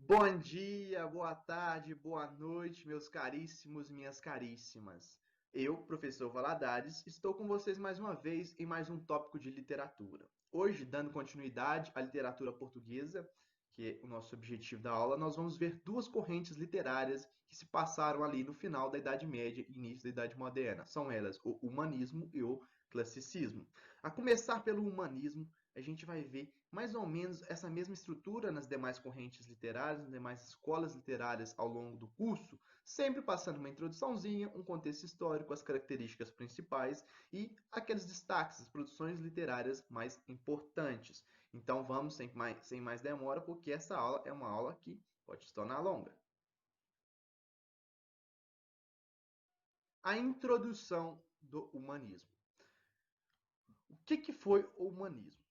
Bom dia, boa tarde, boa noite, meus caríssimos e minhas caríssimas. Eu, professor Valadares, estou com vocês mais uma vez em mais um tópico de literatura. Hoje, dando continuidade à literatura portuguesa, que é o nosso objetivo da aula, nós vamos ver duas correntes literárias que se passaram ali no final da Idade Média e início da Idade Moderna. São elas o humanismo e o classicismo. A começar pelo humanismo, a gente vai ver mais ou menos essa mesma estrutura nas demais correntes literárias, nas demais escolas literárias ao longo do curso, sempre passando uma introduçãozinha, um contexto histórico, as características principais e aqueles destaques, as produções literárias mais importantes. Então vamos sem mais demora, porque essa aula é uma aula que pode se tornar longa. A introdução do humanismo. O que foi o humanismo?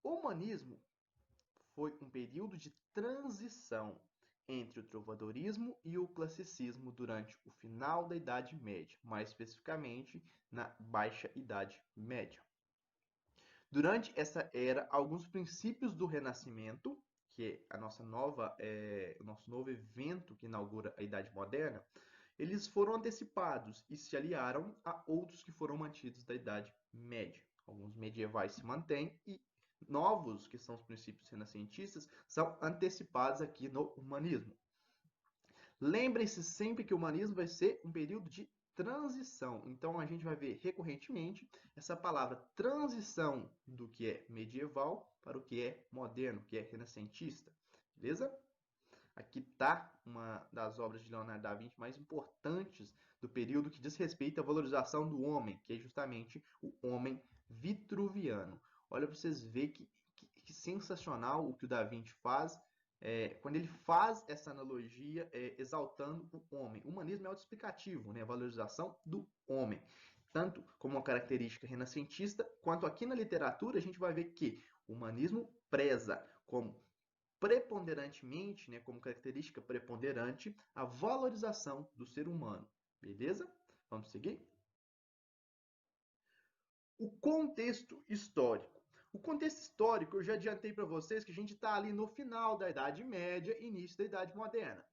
O humanismo foi um período de transição entre o trovadorismo e o classicismo durante o final da Idade Média, mais especificamente na Baixa Idade Média. Durante essa era, alguns princípios do Renascimento, que é o nosso novo evento que inaugura a Idade Moderna, eles foram antecipados e se aliaram a outros que foram mantidos da Idade Média. Alguns medievais se mantêm e novos, que são os princípios renascentistas, são antecipados aqui no humanismo. Lembrem-se sempre que o humanismo vai ser um período de transição. Então a gente vai ver recorrentemente essa palavra transição do que é medieval para o que é moderno, que é renascentista. Beleza? Aqui está uma das obras de Leonardo da Vinci mais importantes do período que diz respeito à valorização do homem, que é justamente o homem vitruviano. Olha para vocês verem que sensacional o que o Da Vinci faz, quando ele faz essa analogia exaltando o homem. O humanismo é autoexplicativo, né? A valorização do homem. Tanto como uma característica renascentista, quanto aqui na literatura a gente vai ver que o humanismo preza como preponderantemente, né, como característica preponderante, a valorização do ser humano. Beleza? Vamos seguir? O contexto histórico. O contexto histórico, eu já adiantei para vocês que a gente está ali no final da Idade Média e início da Idade Moderna.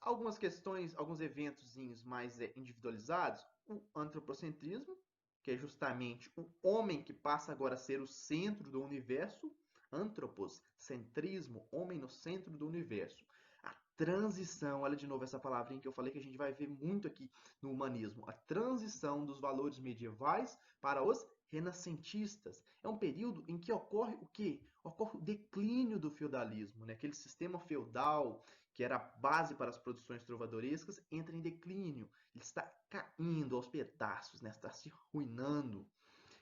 Algumas questões, alguns eventos mais individualizados, o antropocentrismo, que é justamente o homem que passa agora a ser o centro do universo, antropocentrismo, homem no centro do universo. A transição, olha de novo essa palavrinha que eu falei que a gente vai ver muito aqui no humanismo, a transição dos valores medievais para os renascentistas. É um período em que ocorre o quê? Ocorre o declínio do feudalismo, né? Aquele sistema feudal que era a base para as produções trovadorescas, entra em declínio. Ele está caindo aos pedaços, né? Está se ruinando.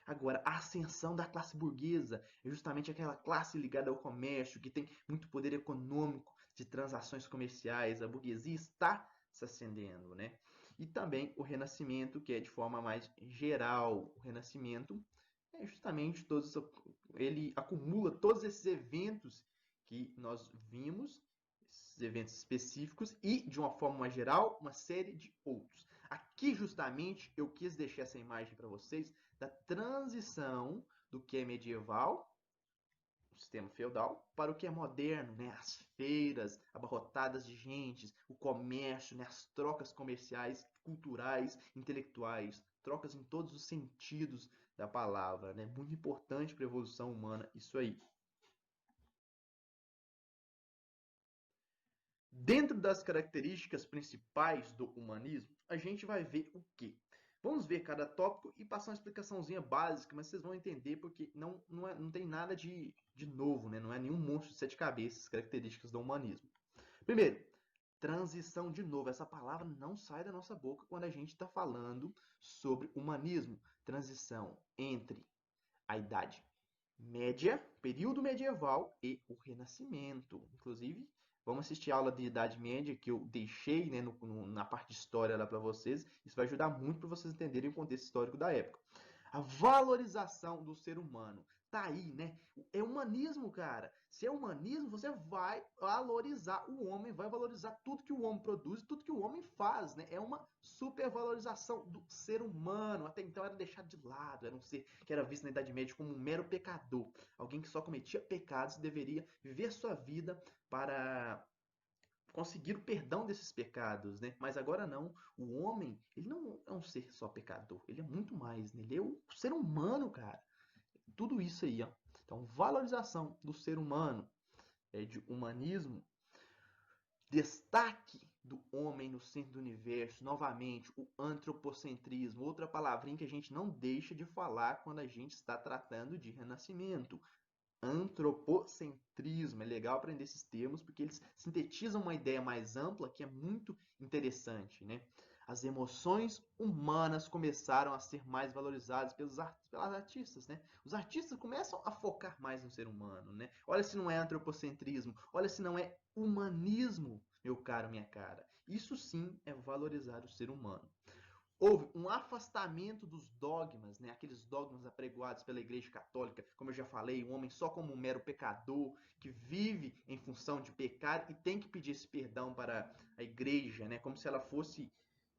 Agora, a ascensão da classe burguesa é justamente aquela classe ligada ao comércio, que tem muito poder econômico de transações comerciais. A burguesia está se ascendendo, né? E também o Renascimento, que é de forma mais geral. O Renascimento é justamente ele acumula todos esses eventos que nós vimos, esses eventos específicos e, de uma forma mais geral, uma série de outros. Aqui, justamente, eu quis deixar essa imagem para vocês da transição do que é medieval, o sistema feudal, para o que é moderno, né? As feiras abarrotadas de gente, o comércio, né? As trocas comerciais, culturais, intelectuais, trocas em todos os sentidos da palavra, né? Muito importante para a evolução humana isso aí. Dentro das características principais do humanismo, a gente vai ver o quê? Vamos ver cada tópico e passar uma explicaçãozinha básica, mas vocês vão entender porque não tem nada de novo, né? Não é nenhum monstro de sete cabeças, características do humanismo. Primeiro, transição de novo. Essa palavra não sai da nossa boca quando a gente está falando sobre humanismo. Transição entre a Idade Média, período medieval e o Renascimento. Inclusive, vamos assistir a aula de Idade Média que eu deixei, né, na parte de história lá para vocês. Isso vai ajudar muito para vocês entenderem o contexto histórico da época. A valorização do ser humano. Tá aí, né? É humanismo, cara. Se é humanismo, você vai valorizar o homem, vai valorizar tudo que o homem produz, tudo que o homem faz, né? É uma supervalorização do ser humano. Até então era deixado de lado, era um ser que era visto na Idade Média como um mero pecador, alguém que só cometia pecados e deveria viver sua vida para conseguiram perdão desses pecados, né? Mas agora não. O homem, ele não é um ser só pecador, ele é muito mais, né? Ele é um ser humano, cara. Tudo isso aí, ó. Então, valorização do ser humano, de humanismo, destaque do homem no centro do universo, novamente, o antropocentrismo, outra palavrinha que a gente não deixa de falar quando a gente está tratando de renascimento. Antropocentrismo. É legal aprender esses termos porque eles sintetizam uma ideia mais ampla que é muito interessante, né? As emoções humanas começaram a ser mais valorizadas pelos artistas, né? Os artistas começam a focar mais no ser humano, né? Olha se não é antropocentrismo, olha se não é humanismo, meu caro, minha cara. Isso sim é valorizar o ser humano. Houve um afastamento dos dogmas, né? Aqueles dogmas apregoados pela Igreja Católica, como eu já falei, um homem só como um mero pecador, que vive em função de pecar e tem que pedir esse perdão para a Igreja, né? Como se ela fosse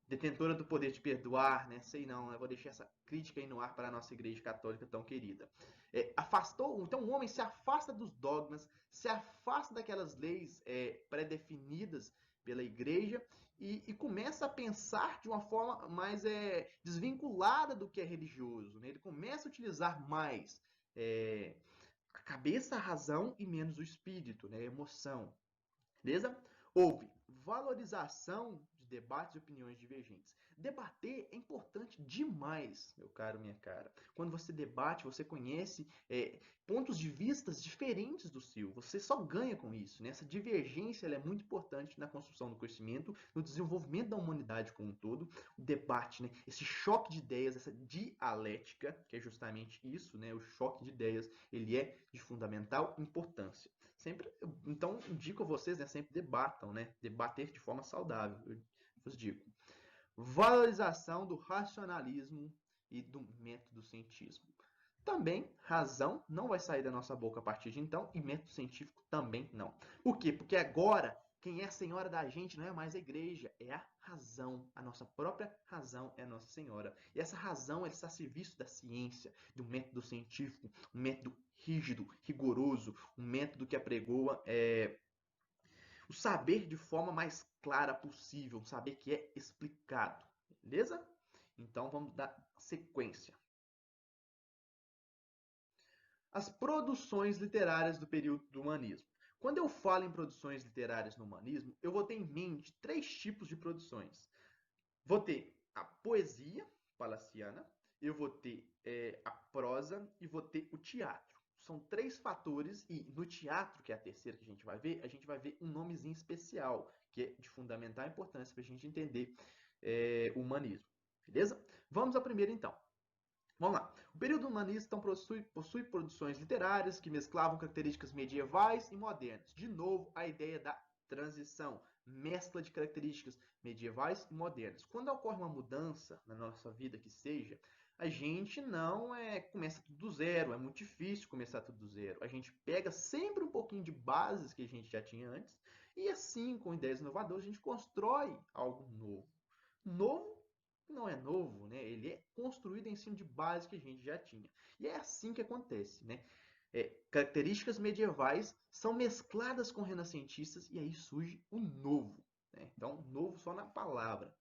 detentora do poder de perdoar, né? Sei não, eu vou deixar essa crítica aí no ar para a nossa Igreja Católica tão querida. Então o homem se afasta dos dogmas, se afasta daquelas leis pré-definidas pela Igreja e começa a pensar de uma forma mais desvinculada do que é religioso, né? Ele começa a utilizar mais a cabeça, a razão e menos o espírito, né? A emoção. Beleza? Houve valorização de debates e opiniões divergentes. Debater é importante demais, meu caro, minha cara. Quando você debate, você conhece pontos de vistas diferentes do seu. Você só ganha com isso, né? Essa divergência ela é muito importante na construção do conhecimento, no desenvolvimento da humanidade como um todo. O debate, né? Esse choque de ideias, essa dialética, que é justamente isso, né? O choque de ideias, ele é de fundamental importância. Sempre, então, indico a vocês, né, sempre debatam, né? Debater de forma saudável, eu vos digo. Valorização do racionalismo e do método científico. Também, razão não vai sair da nossa boca a partir de então, e método científico também não. Por quê? Porque agora, quem é a senhora da gente não é mais a igreja, é a razão. A nossa própria razão é a nossa senhora. E essa razão ela está a serviço da ciência, do método científico, um método rígido, rigoroso, um método que apregoa o saber de forma mais clara possível, um saber que é explicado. Beleza? Então vamos dar sequência. As produções literárias do período do humanismo. Quando eu falo em produções literárias no humanismo, eu vou ter em mente três tipos de produções. Vou ter a poesia palaciana, eu vou ter a prosa e vou ter o teatro. São três fatores e no teatro, que é a terceira que a gente vai ver um nomezinho especial, que é de fundamental importância para a gente entender o humanismo. Beleza? Vamos ao primeiro então. Vamos lá. O período humanista então, possui produções literárias que mesclavam características medievais e modernas. De novo, a ideia da transição, mescla de características medievais e modernas. Quando ocorre uma mudança na nossa vida que seja, a gente não começa tudo do zero, é muito difícil começar tudo do zero. A gente pega sempre um pouquinho de bases que a gente já tinha antes e assim, com ideias inovadoras, a gente constrói algo novo. Novo não é novo, né? Ele é construído em cima de bases que a gente já tinha. E é assim que acontece, né? Características medievais são mescladas com renascentistas e aí surge o novo. Né? Então, novo só na palavra.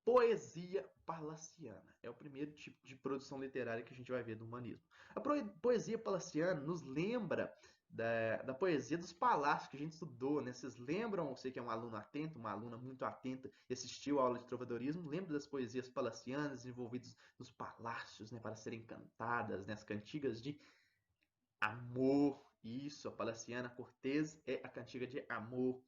Poesia palaciana é o primeiro tipo de produção literária que a gente vai ver do humanismo. A poesia palaciana nos lembra da poesia dos palácios que a gente estudou, né? Vocês lembram, você que é um aluno atento, uma aluna muito atenta e assistiu a aula de trovadorismo, lembra das poesias palacianas envolvidas nos palácios, né? Para serem cantadas, né? As cantigas de amor. Isso, a palaciana cortês é a cantiga de amor.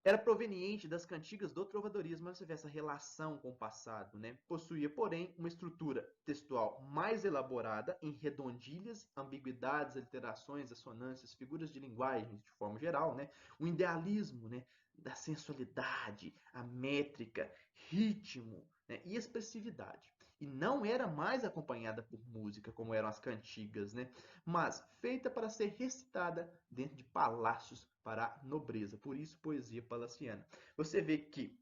Era proveniente das cantigas do trovadorismo, você vê essa relação com o passado, né? Possuía, porém, uma estrutura textual mais elaborada em redondilhas, ambiguidades, alterações, assonâncias, figuras de linguagem de forma geral, né? O idealismo, né? Da sensualidade, a métrica, ritmo, né? E expressividade. E não era mais acompanhada por música, como eram as cantigas, né? Mas feita para ser recitada dentro de palácios para a nobreza. Por isso, poesia palaciana. Você vê que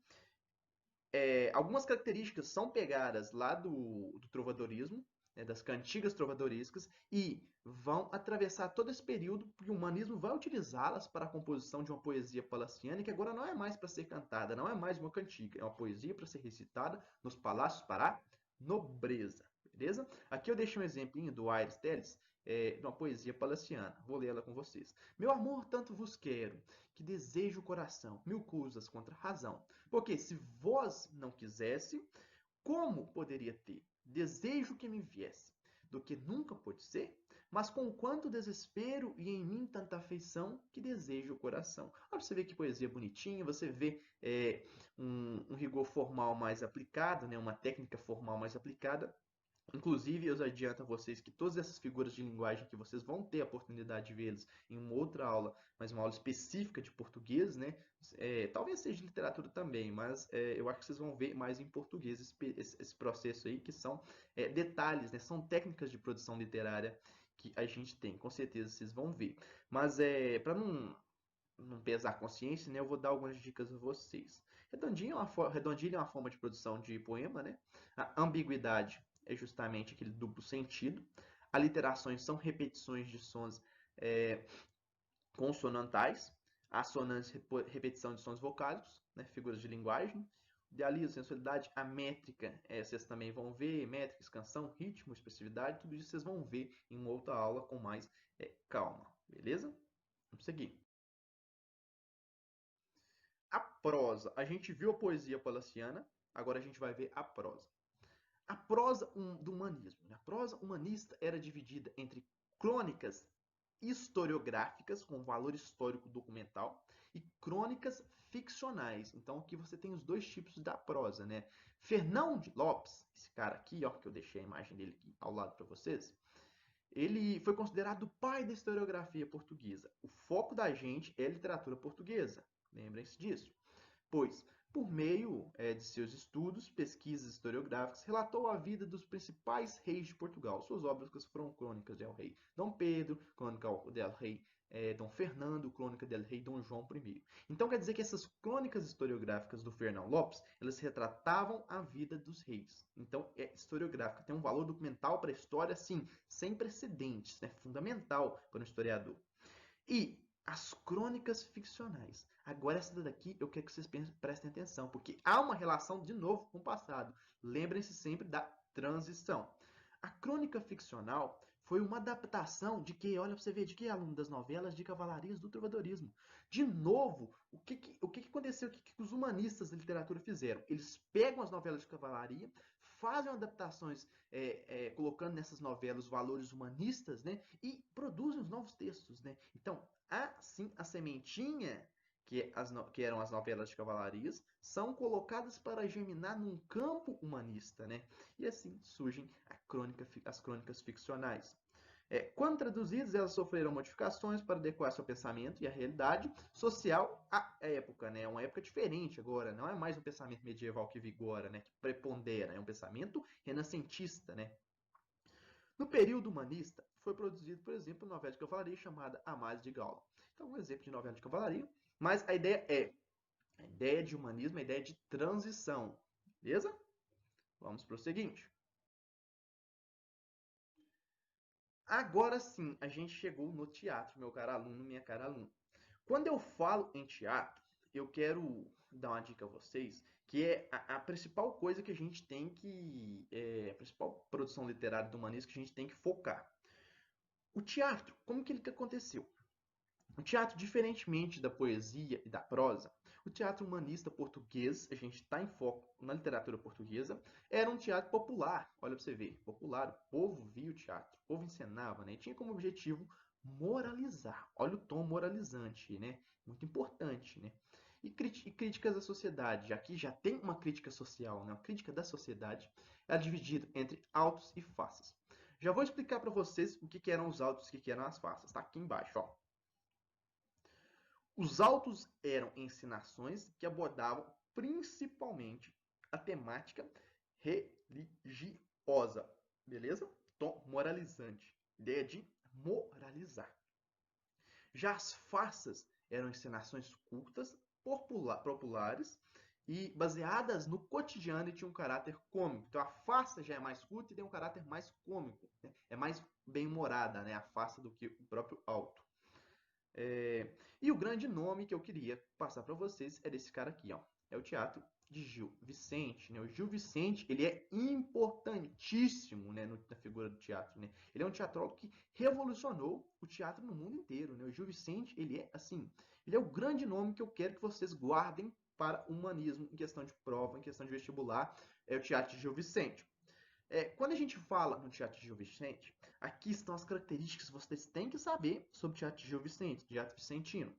algumas características são pegadas lá do trovadorismo, né, das cantigas trovadorescas, e vão atravessar todo esse período, porque o humanismo vai utilizá-las para a composição de uma poesia palaciana, que agora não é mais para ser cantada, não é mais uma cantiga, é uma poesia para ser recitada nos palácios para a nobreza, beleza? Aqui eu deixei um exemplinho do Aires Telles, de uma poesia palaciana. Vou lê-la com vocês. Meu amor, tanto vos quero, que desejo o coração, mil coisas contra a razão. Porque se vós não quisesse, como poderia ter? Desejo que me viesse, do que nunca pôde ser, mas com quanto desespero e em mim tanta afeição que desejo o coração. Olha, você vê que poesia bonitinha, você vê um rigor formal mais aplicado, né, uma técnica formal mais aplicada. Inclusive, eu adianto a vocês que todas essas figuras de linguagem que vocês vão ter a oportunidade de vê-las em uma outra aula, mas uma aula específica de português, né? Talvez seja de literatura também, mas eu acho que vocês vão ver mais em português esse processo aí, que são detalhes, né? São técnicas de produção literária que a gente tem, com certeza vocês vão ver. Mas para não pesar a consciência, né, eu vou dar algumas dicas a vocês. Redondilha é uma forma de produção de poema, né? A ambiguidade é justamente aquele duplo sentido. Aliterações são repetições de sons é, consonantais. Assonância, repetição de sons vocálicos, né? Figuras de linguagem. Idealismo, sensualidade, a métrica, vocês também vão ver, métrica, canção, ritmo, expressividade, tudo isso vocês vão ver em uma outra aula com mais calma, beleza? Vamos seguir. A prosa, a gente viu a poesia palaciana, agora a gente vai ver a prosa. A prosa do humanismo. A prosa humanista era dividida entre crônicas historiográficas, com valor histórico documental, e crônicas ficcionais. Então aqui você tem os dois tipos da prosa, né? Fernão de Lopes, esse cara aqui, ó, que eu deixei a imagem dele aqui ao lado para vocês, ele foi considerado o pai da historiografia portuguesa. O foco da gente é a literatura portuguesa, lembrem-se disso, pois, por meio de seus estudos, pesquisas historiográficas, relatou a vida dos principais reis de Portugal. Suas obras foram Crônicas del Rei Dom Pedro, Crônica del Rei Dom Fernando, Crônica del Rei Dom João I. Então quer dizer que essas crônicas historiográficas do Fernão Lopes, elas retratavam a vida dos reis. Então é historiográfica, tem um valor documental para a história, sim, sem precedentes, é fundamental para um historiador. E as crônicas ficcionais. Agora essa daqui eu quero que vocês prestem atenção, porque há uma relação de novo com o passado. Lembrem-se sempre da transição. A crônica ficcional foi uma adaptação de que, olha para você ver, de que aluno das novelas de cavalarias do trovadorismo. De novo, o que aconteceu? O que os humanistas da literatura fizeram? Eles pegam as novelas de cavalaria, fazem adaptações colocando nessas novelas valores humanistas, né? E produzem os novos textos, né? Então, assim, a sementinha que eram as novelas de cavalarias, são colocadas para germinar num campo humanista, né? E assim surgem as crônicas ficcionais. Quando traduzidas, elas sofreram modificações para adequar seu pensamento e a realidade social à época, né? É uma época diferente agora, não é mais um pensamento medieval que vigora, né? Que prepondera, é um pensamento renascentista, né? No período humanista, foi produzido, por exemplo, uma novela de cavalaria chamada Amália de Gaula. Então, um exemplo de novela de cavalaria, mas a ideia de humanismo, a ideia de transição, beleza? Vamos para o seguinte. Agora sim, a gente chegou no teatro, meu caro aluno, minha cara aluna. Quando eu falo em teatro, eu quero dar uma dica a vocês, que é a principal coisa que a gente tem que... a principal produção literária do humanismo que a gente tem que focar. O teatro, como que ele aconteceu? O teatro, diferentemente da poesia e da prosa, o teatro humanista português, a gente está em foco na literatura portuguesa, era um teatro popular. Olha para você ver, popular, o povo via o teatro, o povo encenava, né? E tinha como objetivo moralizar. Olha o tom moralizante, né? Muito importante, né? E críticas à sociedade. Aqui já tem uma crítica social, né? Uma crítica da sociedade. É dividida entre autos e faces. Já vou explicar para vocês o que eram os autos e o que eram as faces. Está aqui embaixo, ó. Os autos eram ensinações que abordavam principalmente a temática religiosa, beleza? Tom moralizante, ideia de moralizar. Já as farsas eram encenações curtas, populares e baseadas no cotidiano e tinha um caráter cômico. Então a farsa já é mais curta e tem um caráter mais cômico, né? É mais bem-humorada, né? A farsa do que o próprio auto. E o grande nome que eu queria passar para vocês é desse cara aqui, ó. É o teatro de Gil Vicente, né? O Gil Vicente, ele é importantíssimo, né, na figura do teatro, né? Ele é um teatrólogo que revolucionou o teatro no mundo inteiro, né? O Gil Vicente, ele é assim, ele é o grande nome que eu quero que vocês guardem para o humanismo em questão de prova, em questão de vestibular, é o teatro de Gil Vicente. Quando a gente fala no teatro de Gil Vicente, aqui estão as características que vocês têm que saber sobre o teatro de Gil Vicente, teatro vicentino.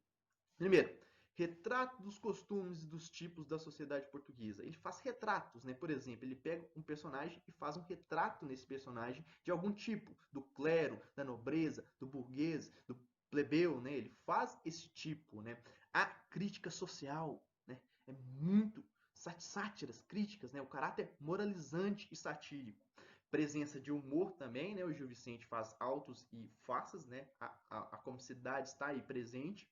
Primeiro, retrato dos costumes e dos tipos da sociedade portuguesa. Ele faz retratos, né? Por exemplo, ele pega um personagem e faz um retrato nesse personagem de algum tipo, do clero, da nobreza, do burguês, do plebeu, né? Ele faz esse tipo, né? A crítica social, né? É muito sátiras, críticas, né? O caráter moralizante e satírico. Presença de humor também, né? O Gil Vicente faz autos e farsas, né? A comicidade está aí presente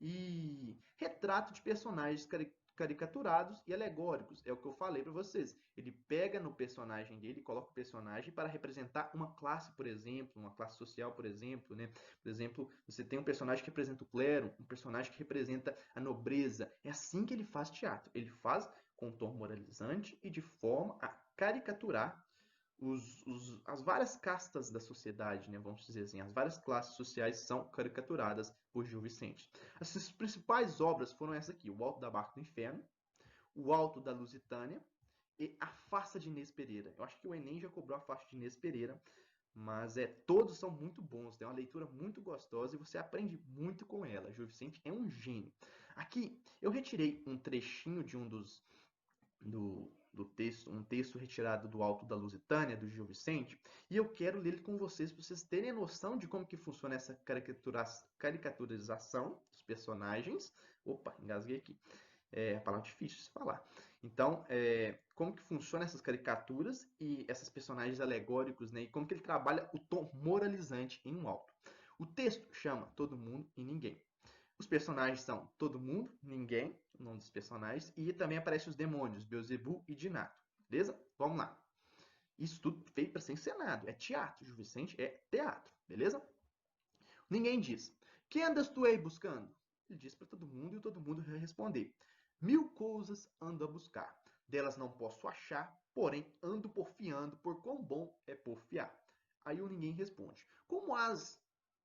e retrato de personagens caricaturados e alegóricos. É o que eu falei para vocês. Ele pega no personagem dele, coloca o personagem para representar uma classe, por exemplo, uma classe social, por exemplo, né? Por exemplo, você tem um personagem que representa o clero, um personagem que representa a nobreza. É assim que ele faz teatro. Ele faz com um tom moralizante e de forma a caricaturar as várias castas da sociedade, né, vamos dizer assim, as várias classes sociais são caricaturadas por Gil Vicente. As principais obras foram essas aqui: O Alto da Barca do Inferno, O Alto da Lusitânia e A Farsa de Inês Pereira. Eu acho que o Enem já cobrou A Farsa de Inês Pereira, mas todos são muito bons, tem uma leitura muito gostosa e você aprende muito com ela. Gil Vicente é um gênio. Aqui eu retirei um trechinho de do texto, um texto retirado do Alto da Lusitânia, do Gil Vicente, e eu quero ler ele com vocês para vocês terem a noção de como que funciona essa caricaturização dos personagens. Opa, engasguei aqui. É a palavra difícil de se falar. Então, como que funciona essas caricaturas e esses personagens alegóricos, né? E como que ele trabalha o tom moralizante em um alto. O texto chama Todo Mundo e Ninguém. Os personagens são Todo Mundo, Ninguém, o nome dos personagens, e também aparecem os demônios, Beelzebub e Dinato. Beleza? Vamos lá. Isso tudo feito para ser encenado. É teatro. Gil Vicente é teatro. Beleza? Ninguém diz: Que andas tu aí buscando? Ele diz para todo mundo e todo mundo vai responder: Mil coisas ando a buscar. Delas não posso achar, porém ando porfiando, por quão bom é porfiar. Aí o ninguém responde: Como as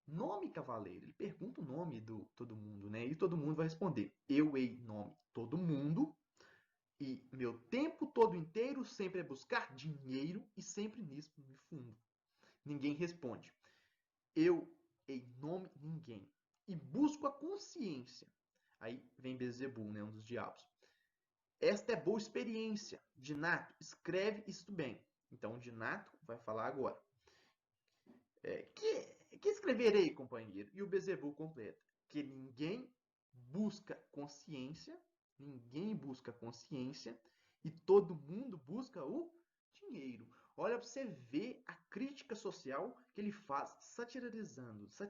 nome cavaleiro? Ele pergunta o nome do todo mundo, né? E todo mundo vai responder: Eu hei nome todo mundo, e meu tempo todo inteiro sempre é buscar dinheiro e sempre nisso me fundo. Ninguém responde: Eu hei nome ninguém e busco a consciência. Aí vem Beelzebub, né? Um dos diabos. Esta é boa experiência. Dinato, escreve isto bem. Então, Dinato vai falar agora. Que escreverei, companheiro? E o Beelzebub completa: que ninguém busca consciência e todo mundo busca o dinheiro. Olha para você ver a crítica social que ele faz, satirizando. Essa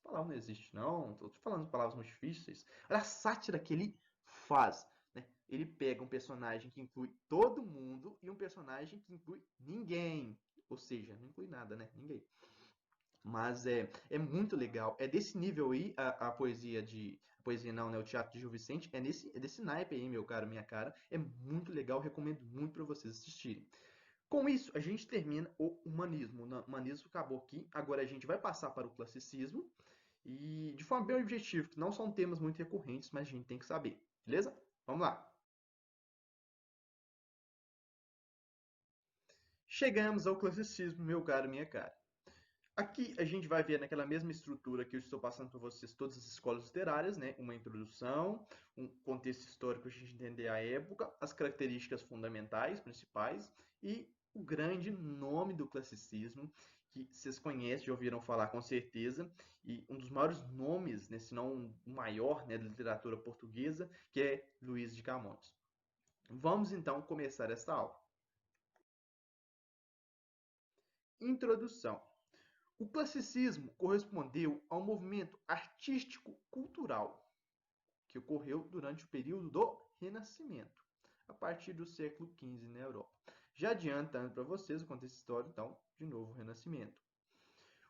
palavra não existe, não. Estou falando palavras muito difíceis. Olha a sátira que ele faz. Né? Ele pega um personagem que inclui todo mundo e um personagem que inclui ninguém. Ou seja, não inclui nada, né? Ninguém. Mas é muito legal. É desse nível aí a poesia de. A poesia não, né? O teatro de Gil Vicente é desse naipe aí, meu caro, minha cara. É muito legal, recomendo muito para vocês assistirem. Com isso, a gente termina o humanismo. O humanismo acabou aqui. Agora a gente vai passar para o classicismo. E de forma bem objetiva, que não são temas muito recorrentes, mas a gente tem que saber. Beleza? Vamos lá. Chegamos ao classicismo, meu caro, minha cara. Aqui a gente vai ver naquela mesma estrutura que eu estou passando para vocês todas as escolas literárias, né? Uma introdução, um contexto histórico para a gente entender a época, as características fundamentais, principais e o grande nome do classicismo que vocês conhecem, já ouviram falar com certeza, e um dos maiores nomes, né, se não o maior, né, da literatura portuguesa, que é Luís de Camões. Vamos então começar esta aula. Introdução. O classicismo correspondeu a um movimento artístico-cultural que ocorreu durante o período do Renascimento, a partir do século XV na Europa. Já adiantando para vocês o contexto histórico, então, de novo, o Renascimento.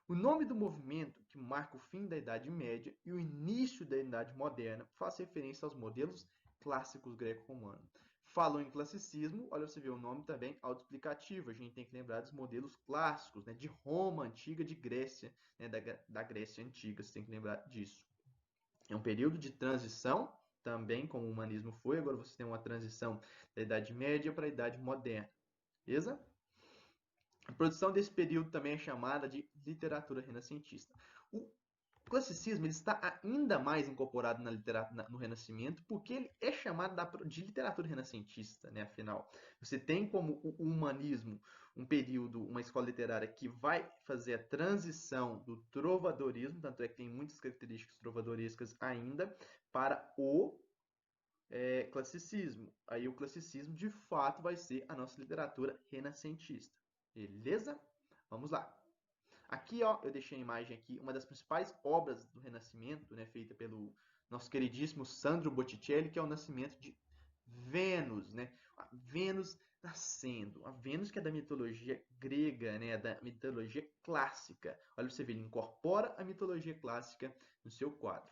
O nome do movimento que marca o fim da Idade Média e o início da Idade Moderna faz referência aos modelos clássicos greco-romanos. Falou em classicismo, olha, você vê o nome também autoexplicativo. A gente tem que lembrar dos modelos clássicos, né, de Roma antiga, de Grécia, né, da Grécia antiga, você tem que lembrar disso. É um período de transição, também como o humanismo foi, agora você tem uma transição da Idade Média para a Idade Moderna, beleza? A produção desse período também é chamada de literatura renascentista. O classicismo ele está ainda mais incorporado na literatura, no Renascimento, porque ele é chamado de literatura renascentista, né? Afinal, você tem como o humanismo um período, uma escola literária que vai fazer a transição do trovadorismo, tanto é que tem muitas características trovadorescas ainda, para o classicismo. Aí o classicismo, de fato, vai ser a nossa literatura renascentista. Beleza? Vamos lá. Aqui, ó, eu deixei a imagem aqui, uma das principais obras do Renascimento, né, feita pelo nosso queridíssimo Sandro Botticelli, que é o nascimento de Vênus, né? A Vênus nascendo, a Vênus que é da mitologia grega, né, da mitologia clássica. Olha, você vê, ele incorpora a mitologia clássica no seu quadro.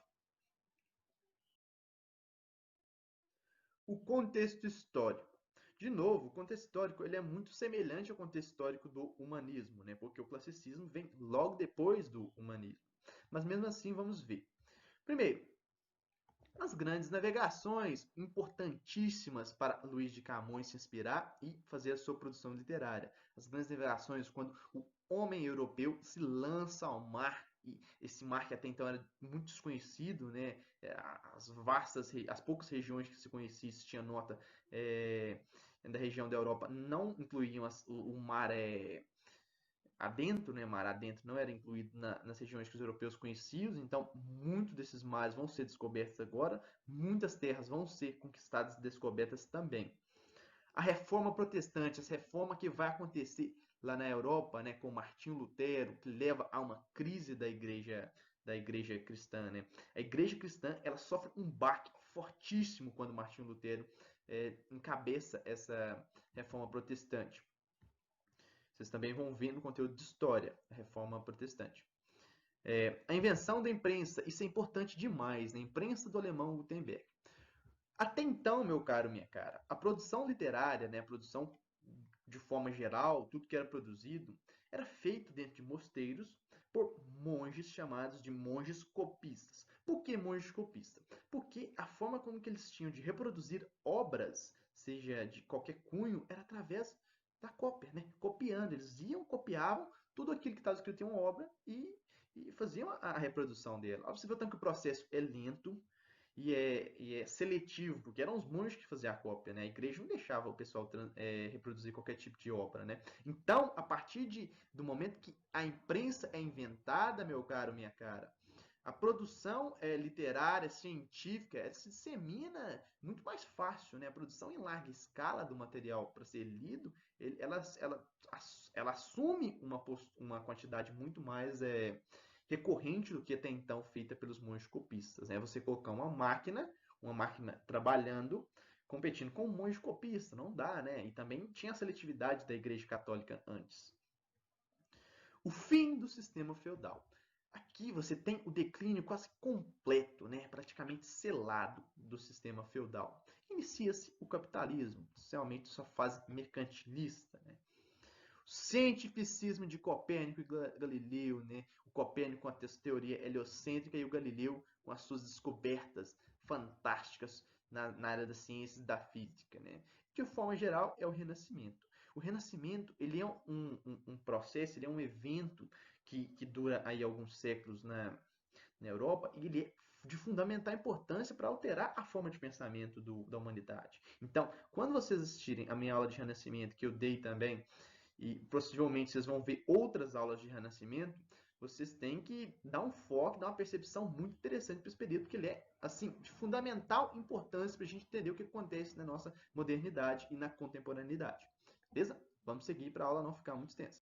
O contexto histórico. De novo, o contexto histórico ele é muito semelhante ao contexto histórico do humanismo, né? Porque o classicismo vem logo depois do humanismo. Mas mesmo assim, vamos ver. Primeiro, as grandes navegações, importantíssimas para Luís de Camões se inspirar e fazer a sua produção literária. As grandes navegações, quando o homem europeu se lança ao mar, e esse mar que até então era muito desconhecido, né? As poucas regiões que se conhecia, se tinha nota da região da Europa, não incluíam o mar adentro, né, mar adentro, não era incluído nas regiões que os europeus conheciam, então muitos desses mares vão ser descobertos agora, muitas terras vão ser conquistadas e descobertas também. A reforma protestante, essa reforma que vai acontecer lá na Europa, né, com Martinho Lutero, que leva a uma crise da igreja cristã, né? A igreja cristã ela sofre um baque fortíssimo quando Martinho Lutero encabeça essa reforma protestante. Vocês também vão ver no conteúdo de história, a reforma protestante. A invenção da imprensa, isso é importante demais, né? A imprensa do alemão Gutenberg. Até então, meu caro, minha cara, a produção literária, né, a produção de forma geral, tudo que era produzido, era feito dentro de mosteiros por monges chamados de monges copistas. Por que monges copistas? Porque a forma como que eles tinham de reproduzir obras, seja de qualquer cunho, era através da cópia, né? Copiando. Eles iam, copiavam tudo aquilo que estava escrito em uma obra e faziam a reprodução dela. Você vê tanto que o processo é lento, e é seletivo, porque eram os monges que faziam a cópia, né? A igreja não deixava o pessoal reproduzir qualquer tipo de obra, né? Então, a partir do momento que a imprensa é inventada, meu caro, minha cara, a produção literária, científica, se dissemina muito mais fácil, né? A produção em larga escala do material para ser lido, ela assume uma quantidade muito mais recorrente do que até então feita pelos monges copistas. Né? Você colocar uma máquina trabalhando, competindo com um monge copista, não dá, né? E também tinha a seletividade da Igreja Católica antes. O fim do sistema feudal. Aqui você tem o declínio quase completo, né? Praticamente selado do sistema feudal. Inicia-se o capitalismo, especialmente sua fase mercantilista, né? Cientificismo de Copérnico e Galileu, né? O Copérnico com a teoria heliocêntrica e o Galileu com as suas descobertas fantásticas na área das ciências e da física, né? De forma geral, é o Renascimento. O Renascimento ele é um processo, ele é um evento que dura aí alguns séculos na Europa e ele é de fundamental importância para alterar a forma de pensamento da humanidade. Então, quando vocês assistirem a minha aula de Renascimento, que eu dei também, e possivelmente vocês vão ver outras aulas de Renascimento, vocês têm que dar um foco, dar uma percepção muito interessante para esse período, porque ele é assim de fundamental importância para a gente entender o que acontece na nossa modernidade e na contemporaneidade. Beleza? Vamos seguir para a aula não ficar muito extensa.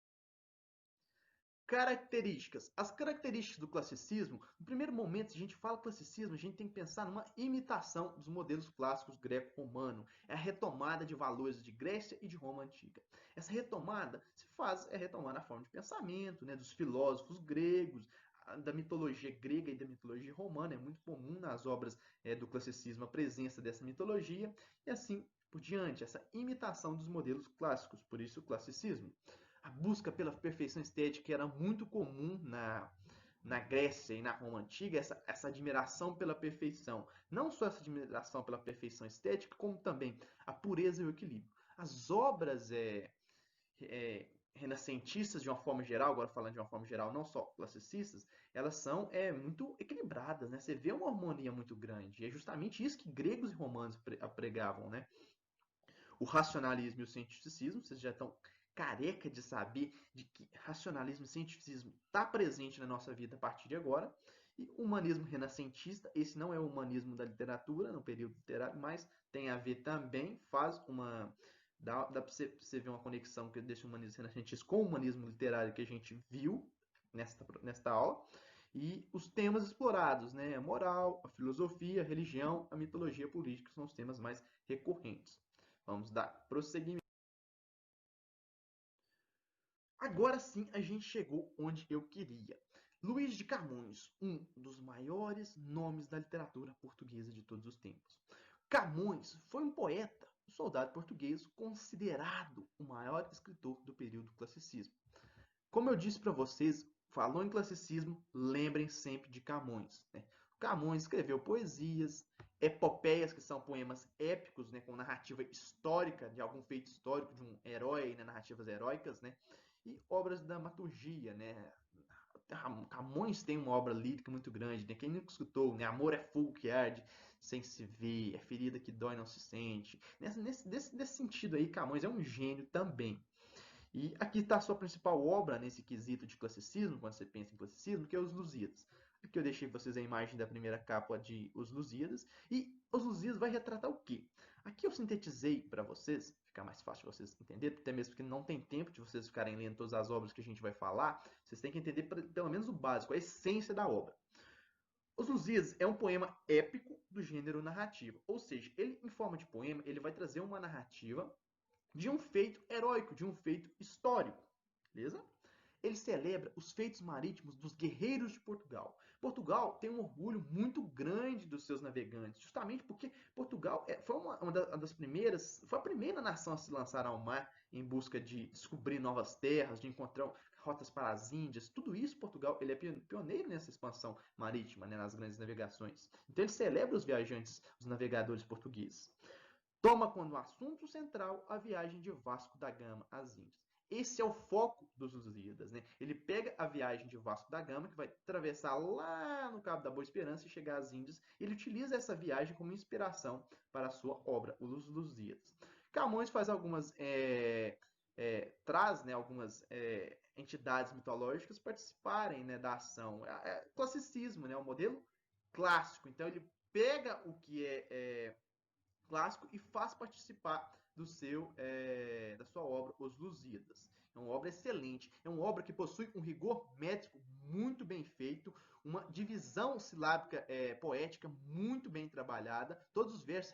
Características. As características do classicismo, no primeiro momento, se a gente fala classicismo, a gente tem que pensar numa imitação dos modelos clássicos greco-romano. É a retomada de valores de Grécia e de Roma antiga. Essa retomada se faz retomar na forma de pensamento, né, dos filósofos gregos, da mitologia grega e da mitologia romana. É muito comum nas obras do classicismo a presença dessa mitologia e assim por diante, essa imitação dos modelos clássicos, por isso o classicismo. A busca pela perfeição estética era muito comum na Grécia e na Roma Antiga, essa admiração pela perfeição. Não só essa admiração pela perfeição estética, como também a pureza e o equilíbrio. As obras renascentistas, de uma forma geral, agora falando de uma forma geral, não só classicistas, elas são muito equilibradas, né? Você vê uma harmonia muito grande. E é justamente isso que gregos e romanos pregavam, né? O racionalismo e o cientificismo, vocês já estão careca de saber de que racionalismo e cientificismo está presente na nossa vida a partir de agora. E o humanismo renascentista, esse não é o humanismo da literatura, no período literário, mas tem a ver também, faz uma... Dá para você ver uma conexão desse humanismo renascentista com o humanismo literário que a gente viu nesta aula. E os temas explorados, né? A moral, a filosofia, a religião, a mitologia política são os temas mais recorrentes. Vamos dar prosseguimento. Agora sim a gente chegou onde eu queria. Luís de Camões, um dos maiores nomes da literatura portuguesa de todos os tempos. Camões foi um poeta, um soldado português, considerado o maior escritor do período classicismo. Como eu disse para vocês, falou em classicismo, lembrem sempre de Camões. Né? Camões escreveu poesias, epopeias, que são poemas épicos, né, com narrativa histórica de algum feito histórico, de um herói, né, narrativas heróicas, né, e obras de dramaturgia. Né? Camões tem uma obra lírica muito grande, né? Quem nunca escutou, né? Amor é fogo que arde sem se ver, é ferida que dói não se sente. Nesse sentido aí, Camões é um gênio também. E aqui está a sua principal obra nesse quesito de classicismo, quando você pensa em classicismo, que é Os Lusíadas. Aqui eu deixei para vocês a imagem da primeira capa de Os Lusíadas. E Os Lusíadas vai retratar o quê? Aqui eu sintetizei para vocês, ficar mais fácil de vocês entenderem, até mesmo porque não tem tempo de vocês ficarem lendo todas as obras que a gente vai falar, vocês têm que entender pelo menos o básico, a essência da obra. Os Lusíadas é um poema épico do gênero narrativo, ou seja, ele em forma de poema, ele vai trazer uma narrativa de um feito heróico, de um feito histórico, beleza? Ele celebra os feitos marítimos dos guerreiros de Portugal. Portugal tem um orgulho muito grande dos seus navegantes, justamente porque Portugal foi uma das primeiras, foi a primeira nação a se lançar ao mar em busca de descobrir novas terras, de encontrar rotas para as Índias. Tudo isso, Portugal, ele é pioneiro nessa expansão marítima, né, nas grandes navegações. Então ele celebra os viajantes, os navegadores portugueses. Toma como assunto central a viagem de Vasco da Gama às Índias. Esse é o foco dos Lusíadas. Né? Ele pega a viagem de Vasco da Gama, que vai atravessar lá no Cabo da Boa Esperança e chegar às Índias. Ele utiliza essa viagem como inspiração para a sua obra, Os Lusíadas. Camões faz traz, né, algumas entidades mitológicas participarem, né, da ação. Classicismo, né, o modelo clássico. Então ele pega o que clássico e faz participar da sua obra Os Lusíadas. É uma obra excelente, é uma obra que possui um rigor métrico muito bem feito, uma divisão silábica poética muito bem trabalhada, todos os versos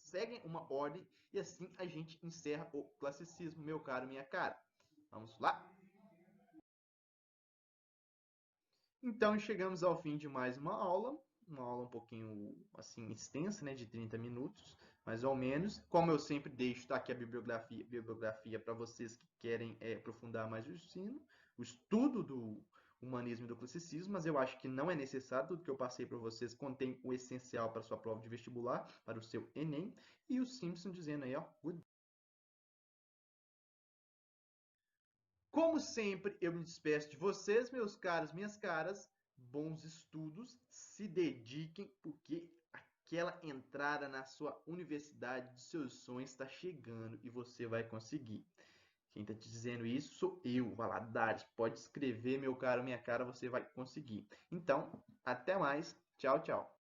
seguem uma ordem e assim a gente encerra o classicismo, meu caro, minha cara. Vamos lá? Então chegamos ao fim de mais uma aula um pouquinho assim extensa, né, de 30 minutos, mais ou menos. Como eu sempre deixo, tá aqui a bibliografia para vocês que querem aprofundar mais o ensino, o estudo do humanismo e do classicismo, mas eu acho que não é necessário, tudo que eu passei para vocês contém o essencial para a sua prova de vestibular, para o seu Enem, e o Simpson dizendo aí, ó, good. Como sempre, eu me despeço de vocês, meus caros, minhas caras. Bons estudos, se dediquem, porque aquela entrada na sua universidade dos seus sonhos está chegando e você vai conseguir. Quem está te dizendo isso sou eu, Valadares. Pode escrever, meu caro, minha cara, você vai conseguir. Então, até mais. Tchau, tchau.